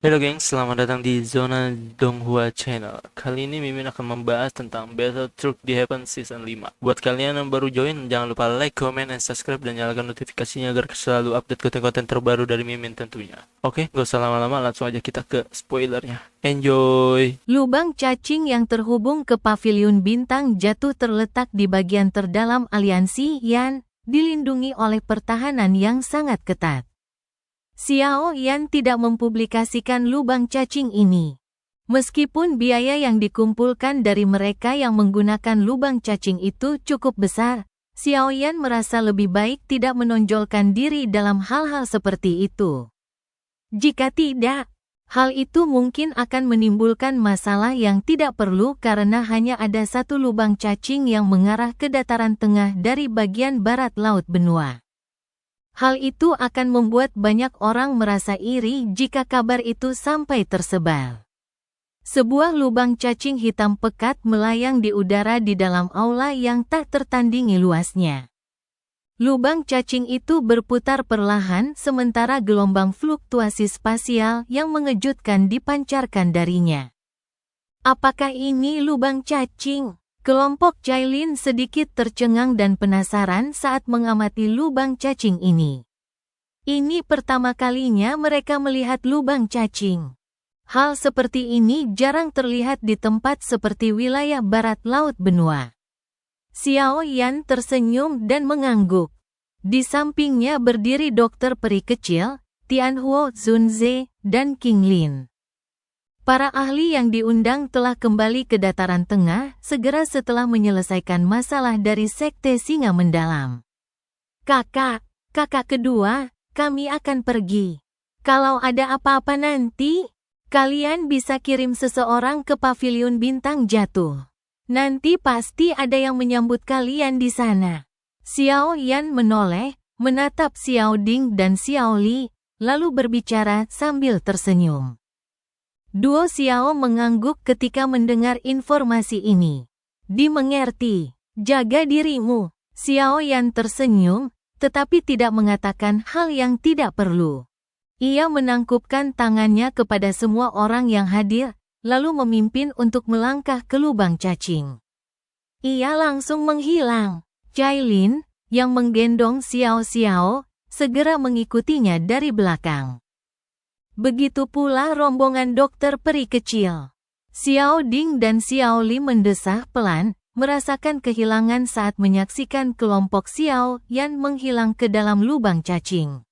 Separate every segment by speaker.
Speaker 1: Halo gengs, selamat datang di Zona Donghua Channel. Kali ini Mimin akan membahas tentang Battle Truck di Heaven Season 5. Buat kalian yang baru join, jangan lupa like, comment, dan subscribe, dan nyalakan notifikasinya agar selalu update konten-konten terbaru dari Mimin tentunya. Oke, gak usah lama-lama, langsung aja kita ke spoilernya. Enjoy!
Speaker 2: Lubang cacing yang terhubung ke paviliun bintang jatuh terletak di bagian terdalam aliansi Yan, dilindungi oleh pertahanan yang sangat ketat. Xiao Yan tidak mempublikasikan lubang cacing ini. Meskipun biaya yang dikumpulkan dari mereka yang menggunakan lubang cacing itu cukup besar, Xiao Yan merasa lebih baik tidak menonjolkan diri dalam hal-hal seperti itu. Jika tidak, hal itu mungkin akan menimbulkan masalah yang tidak perlu karena hanya ada satu lubang cacing yang mengarah ke dataran tengah dari bagian barat laut benua. Hal itu akan membuat banyak orang merasa iri jika kabar itu sampai tersebar. Sebuah lubang cacing hitam pekat melayang di udara di dalam aula yang tak tertandingi luasnya. Lubang cacing itu berputar perlahan sementara gelombang fluktuasi spasial yang mengejutkan dipancarkan darinya. Apakah ini lubang cacing? Kelompok Cailin sedikit tercengang dan penasaran saat mengamati lubang cacing ini. Ini pertama kalinya mereka melihat lubang cacing. Hal seperti ini jarang terlihat di tempat seperti wilayah barat laut benua. Xiao Yan tersenyum dan mengangguk. Di sampingnya berdiri dokter peri kecil, Tianhuo Zunze, dan King Lin. Para ahli yang diundang telah kembali ke dataran tengah segera setelah menyelesaikan masalah dari Sekte Singa Mendalam. Kakak kedua, kami akan pergi. Kalau ada apa-apa nanti, kalian bisa kirim seseorang ke paviliun bintang jatuh. Nanti pasti ada yang menyambut kalian di sana. Xiao Yan menoleh, menatap Xiao Ding dan Xiao Li, lalu berbicara sambil tersenyum. Duo Xiao mengangguk ketika mendengar informasi ini. Dimengerti, jaga dirimu. Xiao Yan tersenyum, tetapi tidak mengatakan hal yang tidak perlu. Ia menangkupkan tangannya kepada semua orang yang hadir, lalu memimpin untuk melangkah ke lubang cacing. Ia langsung menghilang. Cailin, yang menggendong Xiao Xiao, segera mengikutinya dari belakang. Begitu pula rombongan dokter peri kecil. Xiao Ding dan Xiao Li mendesah pelan, merasakan kehilangan saat menyaksikan kelompok Xiao Yan menghilang ke dalam lubang cacing.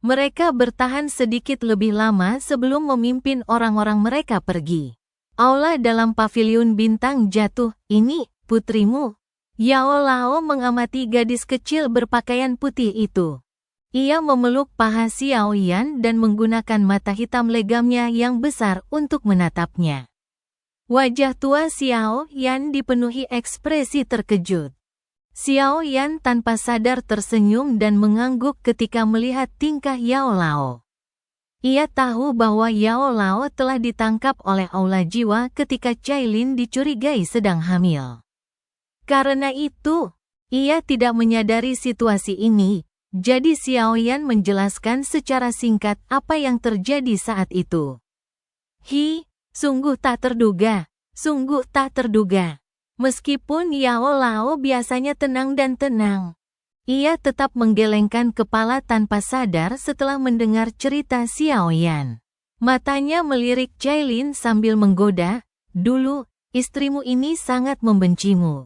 Speaker 2: Mereka bertahan sedikit lebih lama sebelum memimpin orang-orang mereka pergi. Aula dalam paviliun bintang jatuh, ini, putrimu. Yao Lao mengamati gadis kecil berpakaian putih itu. Ia memeluk paha Xiao Yan dan menggunakan mata hitam legamnya yang besar untuk menatapnya. Wajah tua Xiao Yan dipenuhi ekspresi terkejut. Xiao Yan tanpa sadar tersenyum dan mengangguk ketika melihat tingkah Yao Lao. Ia tahu bahwa Yao Lao telah ditangkap oleh aula jiwa ketika Cailin dicurigai sedang hamil. Karena itu, ia tidak menyadari situasi ini. Jadi Xiao Yan menjelaskan secara singkat apa yang terjadi saat itu. Sungguh tak terduga, sungguh tak terduga. Meskipun Yao Lao biasanya tenang dan tenang, ia tetap menggelengkan kepala tanpa sadar setelah mendengar cerita Xiao Yan. Matanya melirik Cailin sambil menggoda, dulu, istrimu ini sangat membencimu.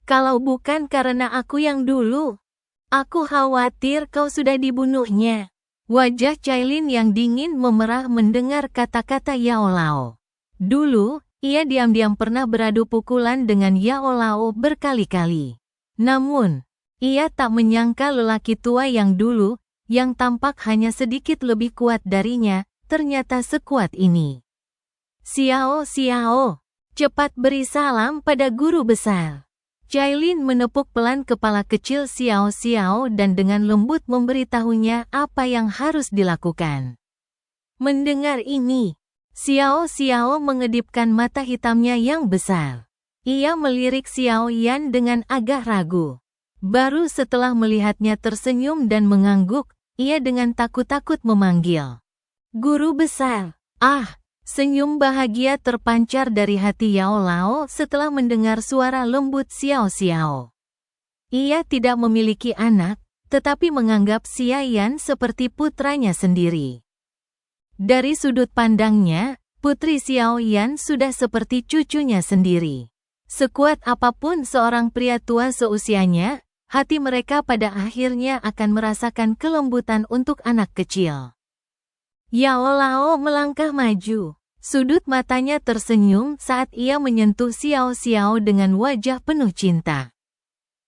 Speaker 2: Kalau bukan karena aku yang dulu, aku khawatir kau sudah dibunuhnya. Wajah Cailin yang dingin memerah mendengar kata-kata Yao Lao. Dulu, ia diam-diam pernah beradu pukulan dengan Yao Lao berkali-kali. Namun, ia tak menyangka lelaki tua yang dulu, yang tampak hanya sedikit lebih kuat darinya, ternyata sekuat ini. Xiao, cepat beri salam pada guru besar. Cailin menepuk pelan kepala kecil Xiao dan dengan lembut memberitahunya apa yang harus dilakukan. Mendengar ini, Xiao mengedipkan mata hitamnya yang besar. Ia melirik Xiao Yan dengan agak ragu. Baru setelah melihatnya tersenyum dan mengangguk, ia dengan takut-takut memanggil. Guru besar. Ah, senyum bahagia terpancar dari hati Yao Lao setelah mendengar suara lembut Xiao Xiao. Ia tidak memiliki anak, tetapi menganggap Xia Yan seperti putranya sendiri. Dari sudut pandangnya, Putri Xiao Yan sudah seperti cucunya sendiri. Sekuat apapun seorang pria tua seusianya, hati mereka pada akhirnya akan merasakan kelembutan untuk anak kecil. Yao Lao melangkah maju. Sudut matanya tersenyum saat ia menyentuh Xiao Xiao dengan wajah penuh cinta.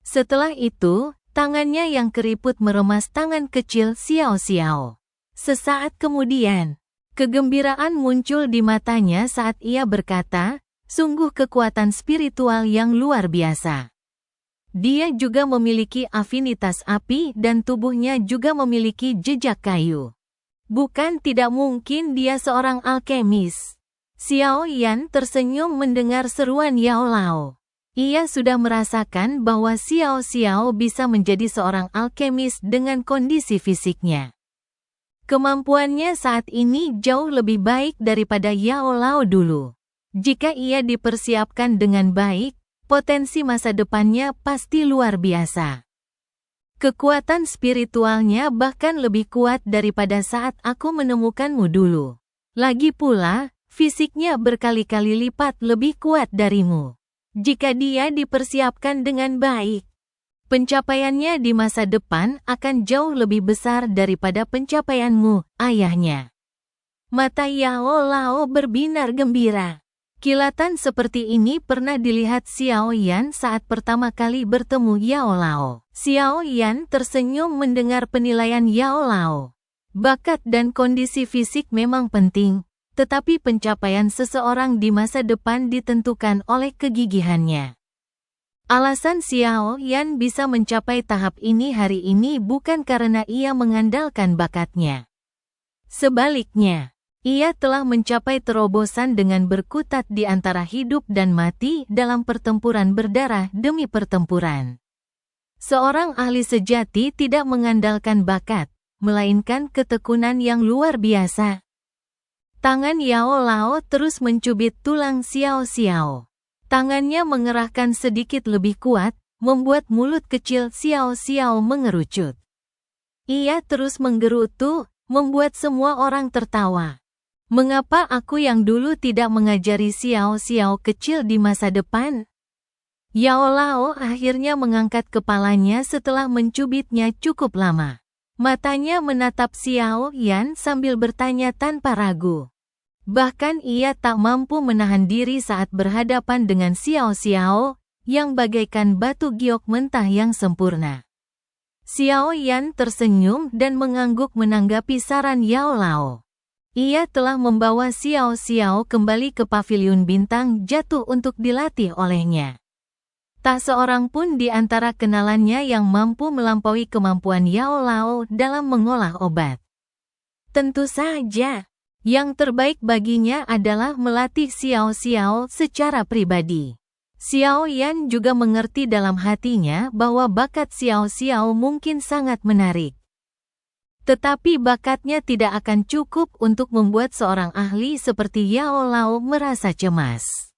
Speaker 2: Setelah itu, tangannya yang keriput meremas tangan kecil Xiao Xiao. Sesaat kemudian, kegembiraan muncul di matanya saat ia berkata, sungguh kekuatan spiritual yang luar biasa. Dia juga memiliki afinitas api dan tubuhnya juga memiliki jejak kayu. Bukan tidak mungkin dia seorang alkemis. Xiao Yan tersenyum mendengar seruan Yao Lao. Ia sudah merasakan bahwa Xiao Xiao bisa menjadi seorang alkemis dengan kondisi fisiknya. Kemampuannya saat ini jauh lebih baik daripada Yao Lao dulu. Jika ia dipersiapkan dengan baik, potensi masa depannya pasti luar biasa. Kekuatan spiritualnya bahkan lebih kuat daripada saat aku menemukanmu dulu. Lagi pula, fisiknya berkali-kali lipat lebih kuat darimu. Jika dia dipersiapkan dengan baik, pencapaiannya di masa depan akan jauh lebih besar daripada pencapaianmu, ayahnya. Mata Yao Lao berbinar gembira. Kilatan seperti ini pernah dilihat Xiao Yan saat pertama kali bertemu Yao Lao. Xiao Yan tersenyum mendengar penilaian Yao Lao. Bakat dan kondisi fisik memang penting, tetapi pencapaian seseorang di masa depan ditentukan oleh kegigihannya. Alasan Xiao Yan bisa mencapai tahap ini hari ini bukan karena ia mengandalkan bakatnya. Sebaliknya, ia telah mencapai terobosan dengan berkutat di antara hidup dan mati dalam pertempuran berdarah demi pertempuran. Seorang ahli sejati tidak mengandalkan bakat, melainkan ketekunan yang luar biasa. Tangan Yao Lao terus mencubit tulang Xiao Xiao. Tangannya mengerahkan sedikit lebih kuat, membuat mulut kecil Xiao Xiao mengerucut. Ia terus menggerutu, membuat semua orang tertawa. Mengapa aku yang dulu tidak mengajari Xiao Xiao kecil di masa depan? Yao Lao akhirnya mengangkat kepalanya setelah mencubitnya cukup lama. Matanya menatap Xiao Yan sambil bertanya tanpa ragu. Bahkan ia tak mampu menahan diri saat berhadapan dengan Xiao Xiao, yang bagaikan batu giok mentah yang sempurna. Xiao Yan tersenyum dan mengangguk menanggapi saran Yao Lao. Ia telah membawa Xiao Xiao kembali ke paviliun bintang jatuh untuk dilatih olehnya. Tak seorang pun di antara kenalannya yang mampu melampaui kemampuan Yao Lao dalam mengolah obat. Tentu saja, yang terbaik baginya adalah melatih Xiao Xiao secara pribadi. Xiao Yan juga mengerti dalam hatinya bahwa bakat Xiao Xiao mungkin sangat menarik. Tetapi bakatnya tidak akan cukup untuk membuat seorang ahli seperti Yao Lao merasa cemas.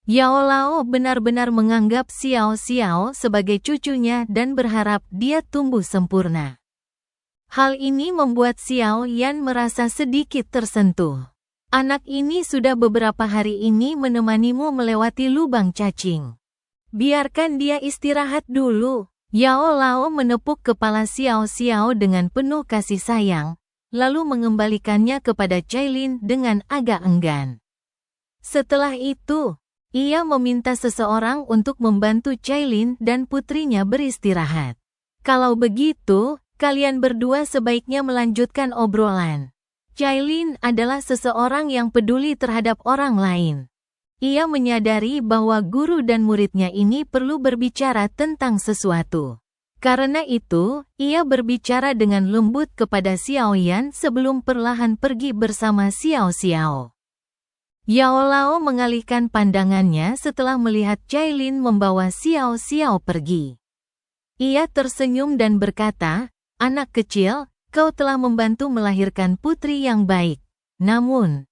Speaker 2: Yao Lao benar-benar menganggap Xiao Xiao sebagai cucunya dan berharap dia tumbuh sempurna. Hal ini membuat Xiao Yan merasa sedikit tersentuh. Anak ini sudah beberapa hari ini menemanimu melewati lubang cacing. Biarkan dia istirahat dulu. Yao Lao menepuk kepala Xiao Xiao dengan penuh kasih sayang, lalu mengembalikannya kepada Cailin dengan agak enggan. Setelah itu, ia meminta seseorang untuk membantu Cailin dan putrinya beristirahat. Kalau begitu, kalian berdua sebaiknya melanjutkan obrolan. Cailin adalah seseorang yang peduli terhadap orang lain. Ia menyadari bahwa guru dan muridnya ini perlu berbicara tentang sesuatu. Karena itu, ia berbicara dengan lembut kepada Xiao Yan sebelum perlahan pergi bersama Xiao Xiao. Yao Lao mengalihkan pandangannya setelah melihat Cailin membawa Xiao Xiao pergi. Ia tersenyum dan berkata, "Anak kecil, kau telah membantu melahirkan putri yang baik. Namun,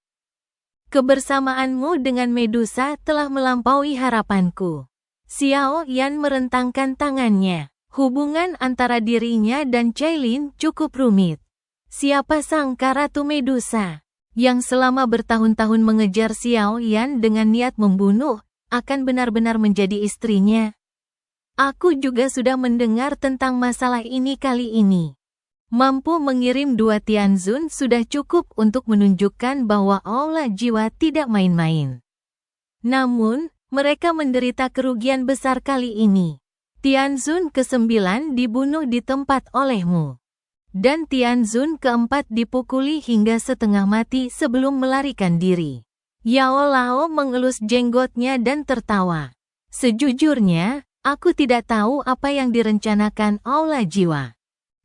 Speaker 2: kebersamaanmu dengan Medusa telah melampaui harapanku. Xiao Yan merentangkan tangannya. Hubungan antara dirinya dan Cailin cukup rumit. Siapa sangka Ratu Medusa, yang selama bertahun-tahun mengejar Xiao Yan dengan niat membunuh, akan benar-benar menjadi istrinya. Aku juga sudah mendengar tentang masalah ini kali ini. Mampu mengirim 2 Tianzun sudah cukup untuk menunjukkan bahwa aula jiwa tidak main-main. Namun, mereka menderita kerugian besar kali ini. Tianzun ke-9 dibunuh di tempat olehmu. Dan Tianzun ke-4 dipukuli hingga setengah mati sebelum melarikan diri. Yao Lao mengelus jenggotnya dan tertawa. Sejujurnya, aku tidak tahu apa yang direncanakan aula jiwa.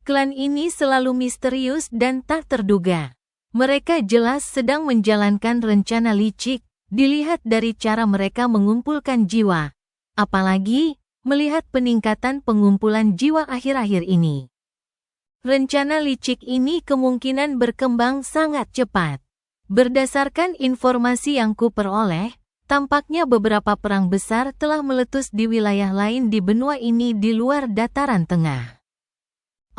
Speaker 2: Klan ini selalu misterius dan tak terduga. Mereka jelas sedang menjalankan rencana licik, dilihat dari cara mereka mengumpulkan jiwa. Apalagi, melihat peningkatan pengumpulan jiwa akhir-akhir ini. Rencana licik ini kemungkinan berkembang sangat cepat. Berdasarkan informasi yang kuperoleh, tampaknya beberapa perang besar telah meletus di wilayah lain di benua ini di luar dataran tengah.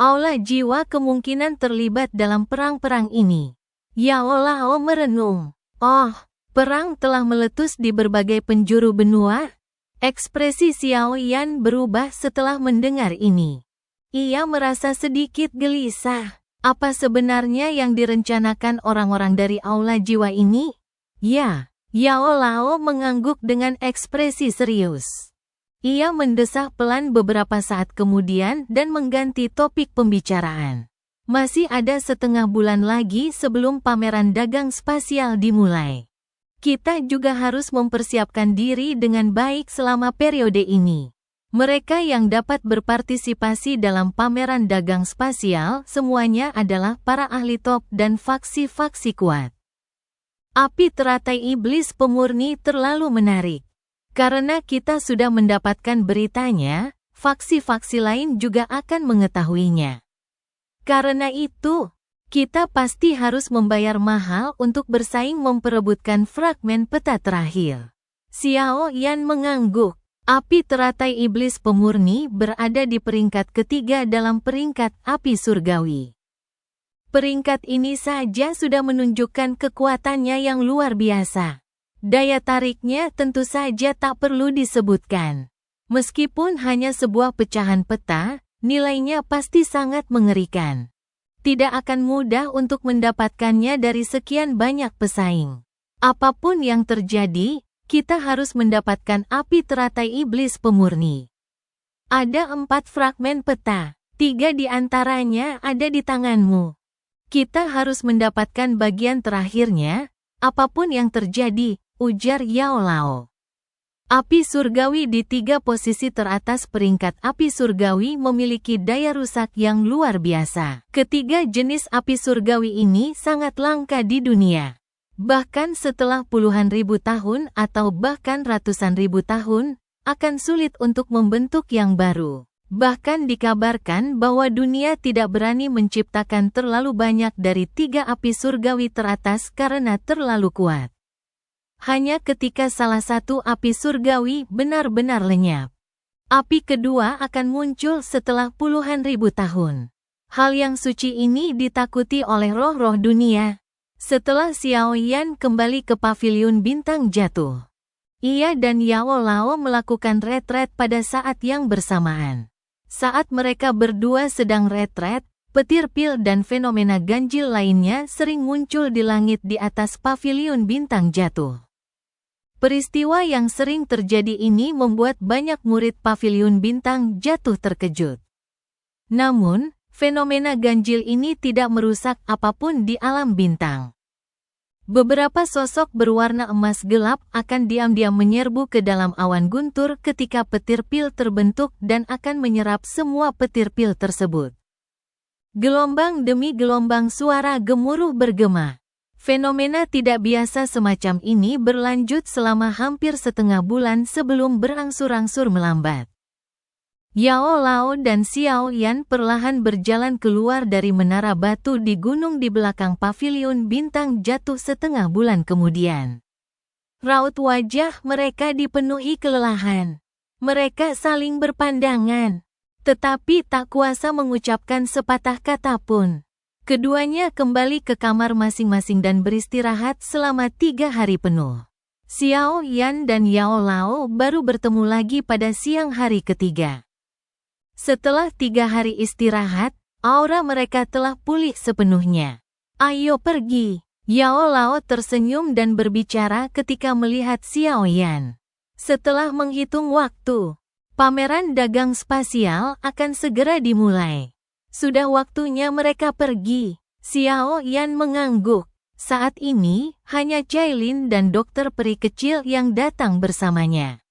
Speaker 2: Aula jiwa kemungkinan terlibat dalam perang-perang ini. Yao Lao merenung. Oh, perang telah meletus di berbagai penjuru benua? Ekspresi Xiao Yan berubah setelah mendengar ini. Ia merasa sedikit gelisah. Apa sebenarnya yang direncanakan orang-orang dari aula jiwa ini? Ya, Yao Lao mengangguk dengan ekspresi serius. Ia mendesah pelan beberapa saat kemudian dan mengganti topik pembicaraan. Masih ada setengah bulan lagi sebelum pameran dagang spasial dimulai. Kita juga harus mempersiapkan diri dengan baik selama periode ini. Mereka yang dapat berpartisipasi dalam pameran dagang spasial semuanya adalah para ahli top dan faksi-faksi kuat. Api teratai iblis pemurni terlalu menarik. Karena kita sudah mendapatkan beritanya, faksi-faksi lain juga akan mengetahuinya. Karena itu, kita pasti harus membayar mahal untuk bersaing memperebutkan fragmen peta terakhir. Xiao Yan mengangguk. Api teratai iblis pemurni berada di peringkat ketiga dalam peringkat api surgawi. Peringkat ini saja sudah menunjukkan kekuatannya yang luar biasa. Daya tariknya tentu saja tak perlu disebutkan. Meskipun hanya sebuah pecahan peta, nilainya pasti sangat mengerikan. Tidak akan mudah untuk mendapatkannya dari sekian banyak pesaing. Apapun yang terjadi, kita harus mendapatkan api teratai iblis pemurni. Ada 4 fragmen peta, 3 di antaranya ada di tanganmu. Kita harus mendapatkan bagian terakhirnya, apapun yang terjadi, ujar Yao Lao. Api surgawi di 3 posisi teratas peringkat api surgawi memiliki daya rusak yang luar biasa. Ketiga jenis api surgawi ini sangat langka di dunia. Bahkan setelah puluhan ribu tahun atau bahkan ratusan ribu tahun, akan sulit untuk membentuk yang baru. Bahkan dikabarkan bahwa dunia tidak berani menciptakan terlalu banyak dari 3 api surgawi teratas karena terlalu kuat. Hanya ketika salah satu api surgawi benar-benar lenyap. Api kedua akan muncul setelah puluhan ribu tahun. Hal yang suci ini ditakuti oleh roh-roh dunia. Setelah Xiao Yan kembali ke paviliun bintang jatuh, ia dan Yao Lao melakukan retret pada saat yang bersamaan. Saat mereka berdua sedang retret, petir pil dan fenomena ganjil lainnya sering muncul di langit di atas paviliun bintang jatuh. Peristiwa yang sering terjadi ini membuat banyak murid paviliun bintang jatuh terkejut. Namun, fenomena ganjil ini tidak merusak apapun di alam bintang. Beberapa sosok berwarna emas gelap akan diam-diam menyerbu ke dalam awan guntur ketika petir pil terbentuk dan akan menyerap semua petir pil tersebut. Gelombang demi gelombang suara gemuruh bergema. Fenomena tidak biasa semacam ini berlanjut selama hampir setengah bulan sebelum berangsur-angsur melambat. Yao Lao dan Xiao Yan perlahan berjalan keluar dari menara batu di gunung di belakang paviliun bintang jatuh setengah bulan kemudian. Raut wajah mereka dipenuhi kelelahan. Mereka saling berpandangan, tetapi tak kuasa mengucapkan sepatah kata pun. Keduanya kembali ke kamar masing-masing dan beristirahat selama 3 hari penuh. Xiao Yan dan Yao Lao baru bertemu lagi pada siang hari ketiga. Setelah 3 hari istirahat, aura mereka telah pulih sepenuhnya. Ayo pergi. Yao Lao tersenyum dan berbicara ketika melihat Xiao Yan. Setelah menghitung waktu, pameran dagang spasial akan segera dimulai. Sudah waktunya mereka pergi. Xiao Yan mengangguk. Saat ini, hanya Cailin dan dokter peri kecil yang datang bersamanya.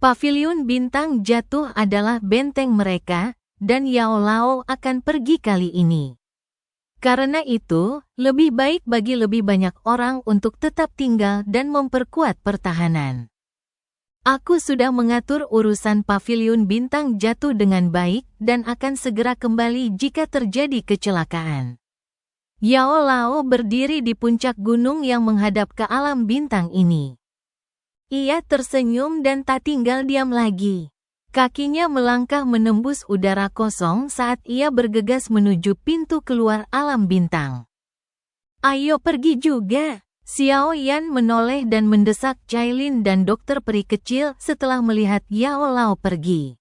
Speaker 2: Paviliun bintang jatuh adalah benteng mereka, dan Yao Lao akan pergi kali ini. Karena itu, lebih baik bagi lebih banyak orang untuk tetap tinggal dan memperkuat pertahanan. Aku sudah mengatur urusan paviliun bintang jatuh dengan baik dan akan segera kembali jika terjadi kecelakaan. Yao Lao berdiri di puncak gunung yang menghadap ke alam bintang ini. Ia tersenyum dan tak tinggal diam lagi. Kakinya melangkah menembus udara kosong saat ia bergegas menuju pintu keluar alam bintang. Ayo pergi juga. Xiao Yan menoleh dan mendesak Cailin dan dokter peri kecil setelah melihat Yao Lao pergi.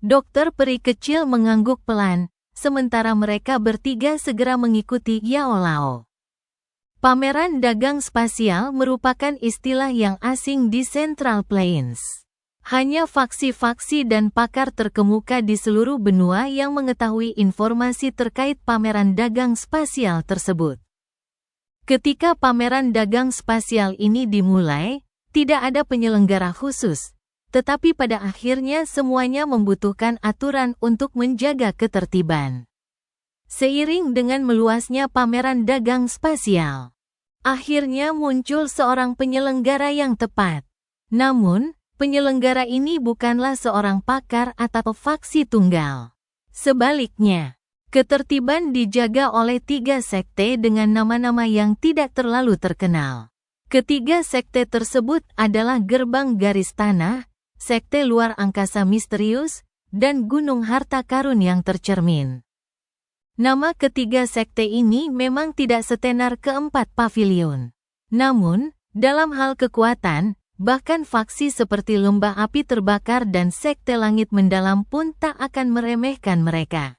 Speaker 2: Dokter peri kecil mengangguk pelan, sementara mereka bertiga segera mengikuti Yao Lao. Pameran dagang spasial merupakan istilah yang asing di Central Plains. Hanya faksi-faksi dan pakar terkemuka di seluruh benua yang mengetahui informasi terkait pameran dagang spasial tersebut. Ketika pameran dagang spasial ini dimulai, tidak ada penyelenggara khusus, tetapi pada akhirnya semuanya membutuhkan aturan untuk menjaga ketertiban. Seiring dengan meluasnya pameran dagang spasial, akhirnya muncul seorang penyelenggara yang tepat. Namun, penyelenggara ini bukanlah seorang pakar atau faksi tunggal. Sebaliknya, ketertiban dijaga oleh 3 sekte dengan nama-nama yang tidak terlalu terkenal. Ketiga sekte tersebut adalah Gerbang Garis Tanah, Sekte Luar Angkasa Misterius, dan Gunung Harta Karun yang Tercermin. Nama ketiga sekte ini memang tidak setenar keempat paviliun. Namun, dalam hal kekuatan, bahkan faksi seperti Lembah Api Terbakar dan Sekte Langit Mendalam pun tak akan meremehkan mereka.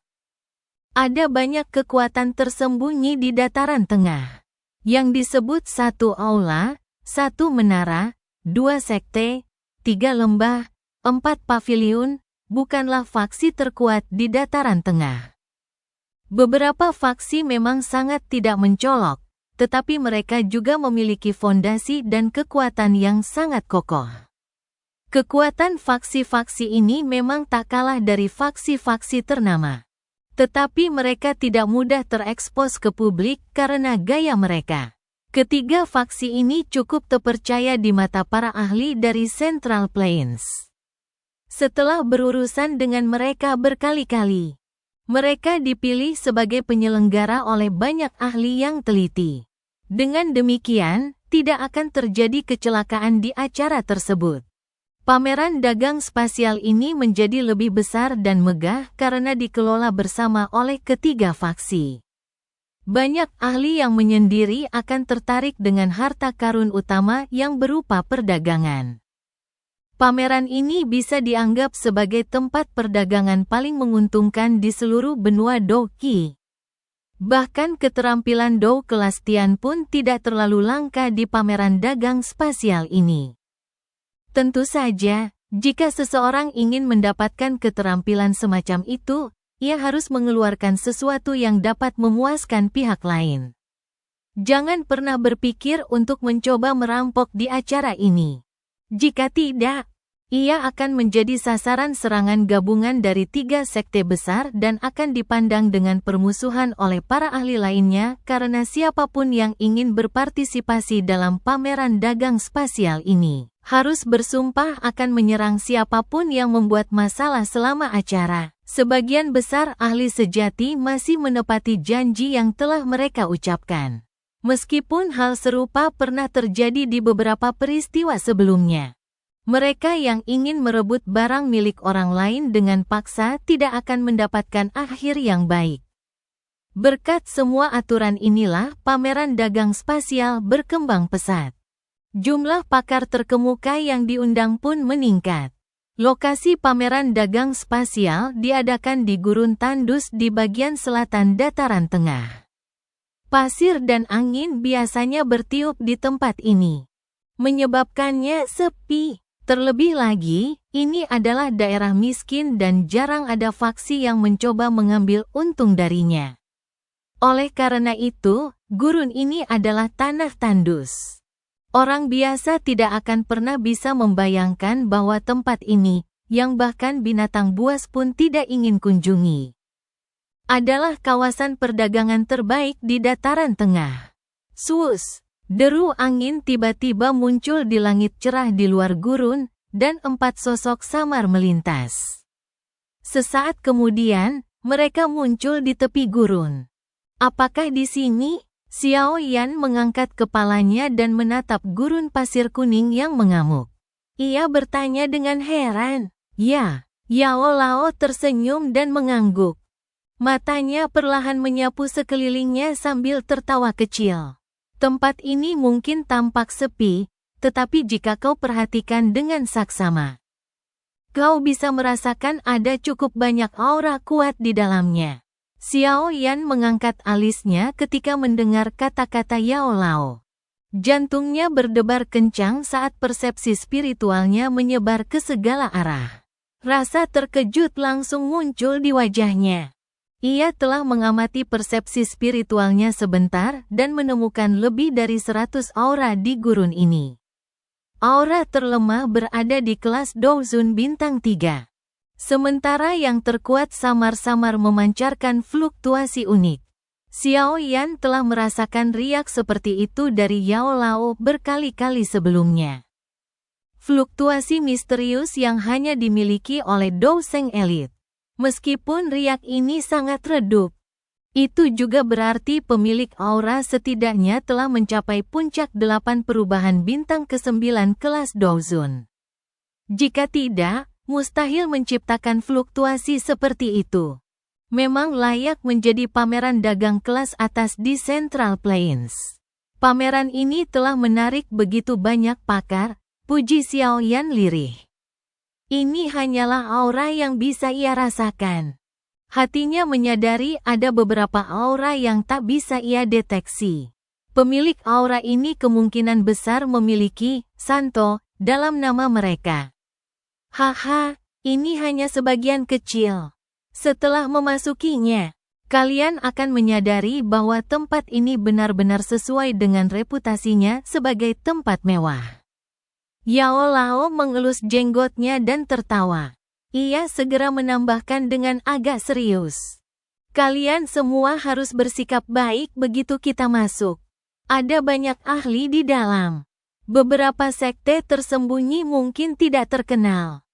Speaker 2: Ada banyak kekuatan tersembunyi di dataran tengah, yang disebut 1 aula, 1 menara, 2 sekte, 3 lembah, 4 paviliun, bukanlah faksi terkuat di dataran tengah. Beberapa faksi memang sangat tidak mencolok, tetapi mereka juga memiliki fondasi dan kekuatan yang sangat kokoh. Kekuatan faksi-faksi ini memang tak kalah dari faksi-faksi ternama. Tetapi mereka tidak mudah terekspos ke publik karena gaya mereka. Ketiga faksi ini cukup terpercaya di mata para ahli dari Central Plains. Setelah berurusan dengan mereka berkali-kali, mereka dipilih sebagai penyelenggara oleh banyak ahli yang teliti. Dengan demikian, tidak akan terjadi kecelakaan di acara tersebut. Pameran dagang spasial ini menjadi lebih besar dan megah karena dikelola bersama oleh ketiga faksi. Banyak ahli yang menyendiri akan tertarik dengan harta karun utama yang berupa perdagangan. Pameran ini bisa dianggap sebagai tempat perdagangan paling menguntungkan di seluruh benua Douqi. Bahkan keterampilan Dou kelas Tian pun tidak terlalu langka di pameran dagang spasial ini. Tentu saja, jika seseorang ingin mendapatkan keterampilan semacam itu, ia harus mengeluarkan sesuatu yang dapat memuaskan pihak lain. Jangan pernah berpikir untuk mencoba merampok di acara ini. Jika tidak, ia akan menjadi sasaran serangan gabungan dari 3 sekte besar dan akan dipandang dengan permusuhan oleh para ahli lainnya karena siapapun yang ingin berpartisipasi dalam pameran dagang spasial ini harus bersumpah akan menyerang siapapun yang membuat masalah selama acara. Sebagian besar ahli sejati masih menepati janji yang telah mereka ucapkan. Meskipun hal serupa pernah terjadi di beberapa peristiwa sebelumnya. Mereka yang ingin merebut barang milik orang lain dengan paksa tidak akan mendapatkan akhir yang baik. Berkat semua aturan inilah pameran dagang spasial berkembang pesat. Jumlah pakar terkemuka yang diundang pun meningkat. Lokasi pameran dagang spasial diadakan di gurun tandus di bagian selatan dataran tengah. Pasir dan angin biasanya bertiup di tempat ini, menyebabkannya sepi. Terlebih lagi, ini adalah daerah miskin dan jarang ada faksi yang mencoba mengambil untung darinya. Oleh karena itu, gurun ini adalah tanah tandus. Orang biasa tidak akan pernah bisa membayangkan bahwa tempat ini, yang bahkan binatang buas pun tidak ingin kunjungi, adalah kawasan perdagangan terbaik di dataran tengah. Swus, deru angin tiba-tiba muncul di langit cerah di luar gurun, dan 4 sosok samar melintas. Sesaat kemudian, mereka muncul di tepi gurun. Apakah di sini? Xiao Yan mengangkat kepalanya dan menatap gurun pasir kuning yang mengamuk. Ia bertanya dengan heran. Ya, Yao Lao tersenyum dan mengangguk. Matanya perlahan menyapu sekelilingnya sambil tertawa kecil. Tempat ini mungkin tampak sepi, tetapi jika kau perhatikan dengan saksama, kau bisa merasakan ada cukup banyak aura kuat di dalamnya. Xiao Yan mengangkat alisnya ketika mendengar kata-kata Yao Lao. Jantungnya berdebar kencang saat persepsi spiritualnya menyebar ke segala arah. Rasa terkejut langsung muncul di wajahnya. Ia telah mengamati persepsi spiritualnya sebentar dan menemukan lebih dari 100 aura di gurun ini. Aura terlemah berada di kelas Douzun bintang 3. Sementara yang terkuat samar-samar memancarkan fluktuasi unik. Xiao Yan telah merasakan riak seperti itu dari Yao Lao berkali-kali sebelumnya. Fluktuasi misterius yang hanya dimiliki oleh Douseng elit. Meskipun riak ini sangat redup, itu juga berarti pemilik aura setidaknya telah mencapai puncak 8 perubahan bintang ke-9 kelas Douzun. Jika tidak, mustahil menciptakan fluktuasi seperti itu. Memang layak menjadi pameran dagang kelas atas di Central Plains. Pameran ini telah menarik begitu banyak pakar, puji Xiao Yan lirih. Ini hanyalah aura yang bisa ia rasakan. Hatinya menyadari ada beberapa aura yang tak bisa ia deteksi. Pemilik aura ini kemungkinan besar memiliki Santo dalam nama mereka. Haha, ini hanya sebagian kecil. Setelah memasukinya, kalian akan menyadari bahwa tempat ini benar-benar sesuai dengan reputasinya sebagai tempat mewah. Yao Lao mengelus jenggotnya dan tertawa. Ia segera menambahkan dengan agak serius. Kalian semua harus bersikap baik begitu kita masuk. Ada banyak ahli di dalam. Beberapa sekte tersembunyi mungkin tidak terkenal.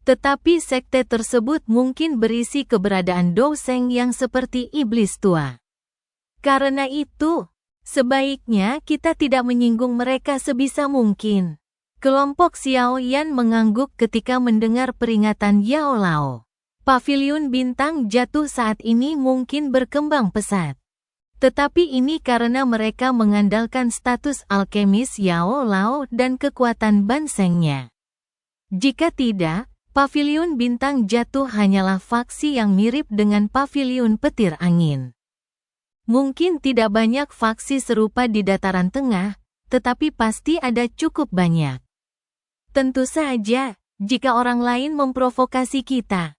Speaker 2: Tetapi sekte tersebut mungkin berisi keberadaan Douseng yang seperti iblis tua. Karena itu, sebaiknya kita tidak menyinggung mereka sebisa mungkin. Kelompok Xiao Yan mengangguk ketika mendengar peringatan Yao Lao. Paviliun bintang jatuh saat ini mungkin berkembang pesat. Tetapi ini karena mereka mengandalkan status alkemis Yao Lao dan kekuatan bansengnya. Jika tidak, Paviliun bintang jatuh hanyalah faksi yang mirip dengan paviliun petir angin. Mungkin tidak banyak faksi serupa di dataran tengah, tetapi pasti ada cukup banyak. Tentu saja, jika orang lain memprovokasi kita.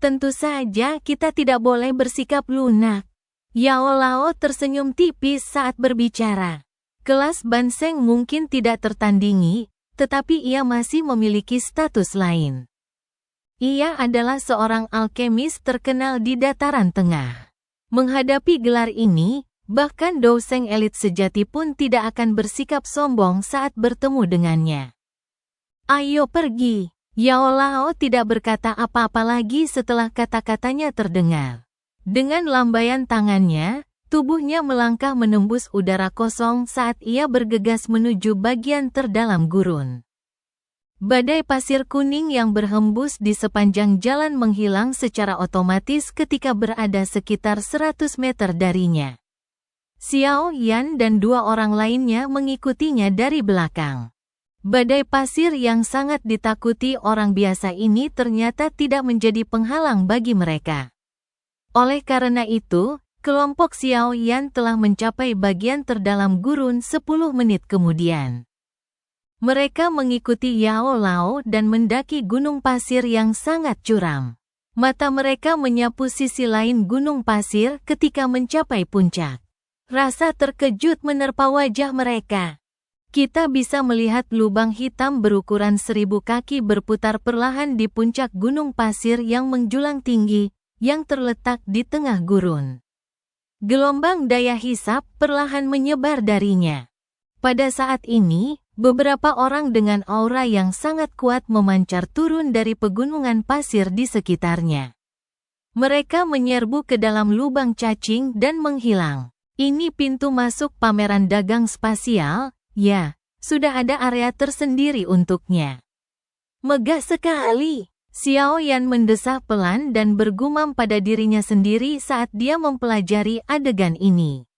Speaker 2: Tentu saja kita tidak boleh bersikap lunak. Yao Lao tersenyum tipis saat berbicara. Kelas banseng mungkin tidak tertandingi, tetapi ia masih memiliki status lain. Ia adalah seorang alkemis terkenal di dataran tengah. Menghadapi gelar ini, bahkan Douseng elit sejati pun tidak akan bersikap sombong saat bertemu dengannya. Ayo pergi. Yao Lao tidak berkata apa-apa lagi setelah kata-katanya terdengar. Dengan lambaian tangannya, tubuhnya melangkah menembus udara kosong saat ia bergegas menuju bagian terdalam gurun. Badai pasir kuning yang berhembus di sepanjang jalan menghilang secara otomatis ketika berada sekitar 100 meter darinya. Xiao Yan dan 2 orang lainnya mengikutinya dari belakang. Badai pasir yang sangat ditakuti orang biasa ini ternyata tidak menjadi penghalang bagi mereka. Oleh karena itu, kelompok Xiao Yan telah mencapai bagian terdalam gurun 10 menit kemudian. Mereka mengikuti Yao Lao dan mendaki gunung pasir yang sangat curam. Mata mereka menyapu sisi lain gunung pasir ketika mencapai puncak. Rasa terkejut menerpa wajah mereka. Kita bisa melihat lubang hitam berukuran 1000 kaki berputar perlahan di puncak gunung pasir yang menjulang tinggi, yang terletak di tengah gurun. Gelombang daya hisap perlahan menyebar darinya. Pada saat ini, beberapa orang dengan aura yang sangat kuat memancar turun dari pegunungan pasir di sekitarnya. Mereka menyerbu ke dalam lubang cacing dan menghilang. Ini pintu masuk pameran dagang spasial, ya, sudah ada area tersendiri untuknya. Megah sekali. Xiao Yan mendesah pelan dan bergumam pada dirinya sendiri saat dia mempelajari adegan ini.